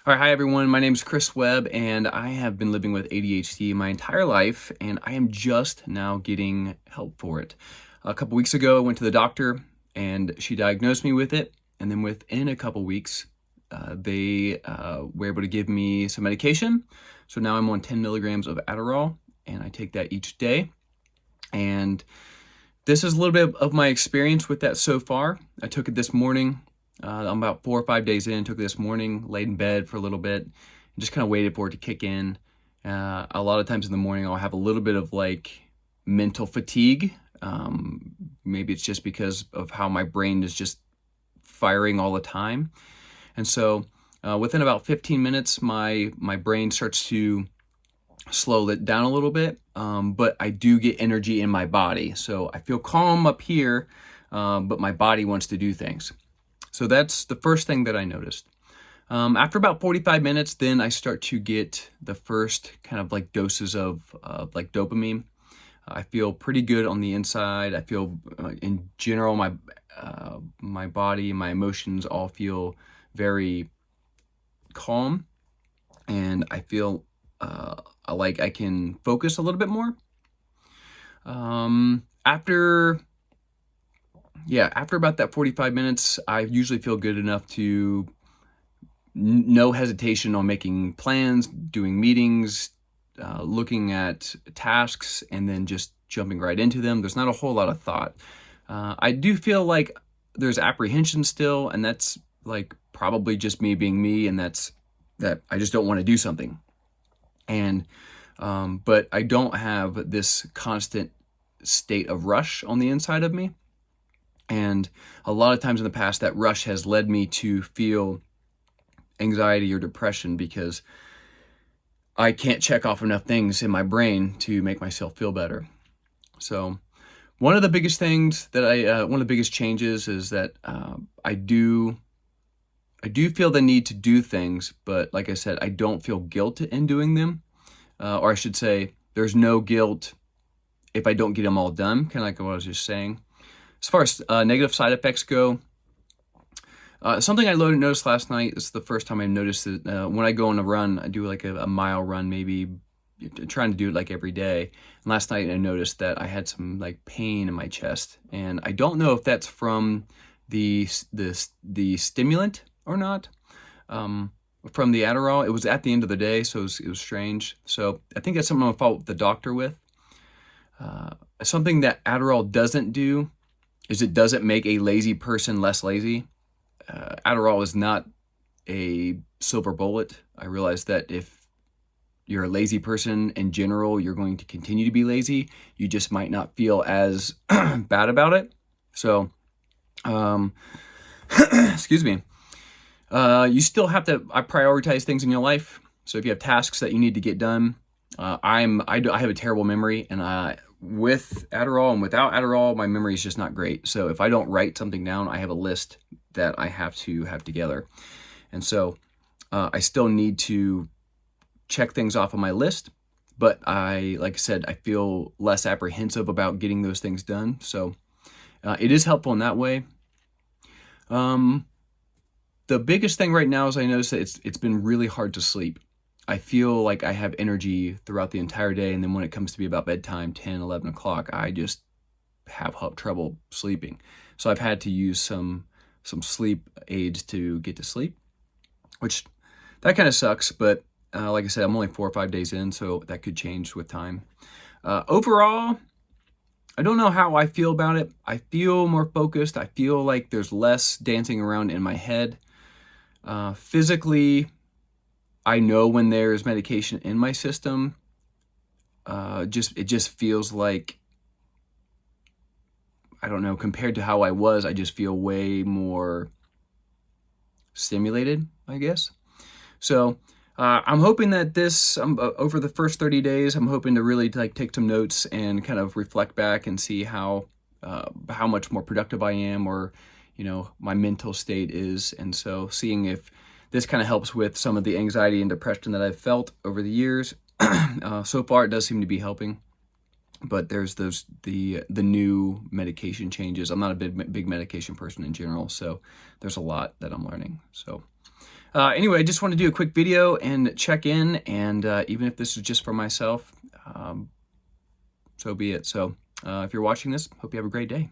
All right, hi everyone. My name is Chris Webb, and I have been living with ADHD my entire life, and I am just now getting help for it. A couple weeks ago, I went to the doctor, and she diagnosed me with it. And then within a couple weeks, they were able to give me some medication. So now I'm on 10 milligrams of Adderall, and I take that each day. And this is a little bit of my experience with that so far. I took it this morning. I'm about 4 or 5 days in, took it this morning, laid in bed for a little bit, and just kind of waited for it to kick in. A lot of times in the morning, I'll have a little bit of like mental fatigue. Maybe it's just because of how my brain is just firing all the time. And so within about 15 minutes, my brain starts to slow it down a little bit, but I do get energy in my body. So I feel calm up here, but my body wants to do things. So that's the first thing that I noticed. After about 45 minutes, then I start to get the first kind of like doses of like dopamine. I feel pretty good on the inside. I feel in general, my body, my emotions all feel very calm, and I feel like I can focus a little bit more. After about that 45 minutes, I usually feel good enough to no hesitation on making plans, doing meetings, looking at tasks, and then just jumping right into them. There's not a whole lot of thought. I do feel like there's apprehension still, and that's like probably just me being me, and that I just don't want to do something. And but I don't have this constant state of rush on the inside of me. And a lot of times in the past, that rush has led me to feel anxiety or depression because I can't check off enough things in my brain to make myself feel better. So one of the biggest things that one of the biggest changes is that I do feel the need to do things, but like I said, I don't feel guilt in doing them. Or I should say, there's no guilt if I don't get them all done, kind of like what I was just saying. As far as negative side effects go, something I noticed last night, this is the first time I noticed it, when I go on a run, I do like a mile run, maybe trying to do it like every day. And last night I noticed that I had some like pain in my chest, and I don't know if that's from the stimulant or not. From the Adderall. It was at the end of the day, so it was strange. So I think that's something I'll follow up with the doctor with. Something that Adderall doesn't do is it doesn't make a lazy person less lazy. Adderall is not a silver bullet. I realize that if you're a lazy person in general, you're going to continue to be lazy. You just might not feel as bad about it. So, excuse me. You still have to prioritize things in your life. So if you have tasks that you need to get done, I have a terrible memory, and with Adderall and without Adderall, my memory is just not great. So if I don't write something down, I have a list that I have to have together. And so I still need to check things off on my list, but like I said, I feel less apprehensive about getting those things done. So it is helpful in that way. The biggest thing right now is I notice that it's been really hard to sleep. I feel like I have energy throughout the entire day, and then when it comes to be about bedtime, 10, 11 o'clock, I just have trouble sleeping. So I've had to use some sleep aids to get to sleep, which that kind of sucks, but like I said, I'm only 4 or 5 days in, so that could change with time. Overall, I don't know how I feel about it. I feel more focused. I feel like there's less dancing around in my head. Physically, I know when there's medication in my system. It just feels like, I don't know, compared to how I was, I just feel way more stimulated, I guess. So I'm hoping that over the first 30 days, I'm hoping to really like take some notes and kind of reflect back and see how much more productive I am, or my mental state is. And so seeing if this kind of helps with some of the anxiety and depression that I've felt over the years. So far, it does seem to be helping. But there's the new medication changes. I'm not a big medication person in general, so there's a lot that I'm learning. So Anyway, I just want to do a quick video and check in, and even if this is just for myself, so be it. So if you're watching this, hope you have a great day.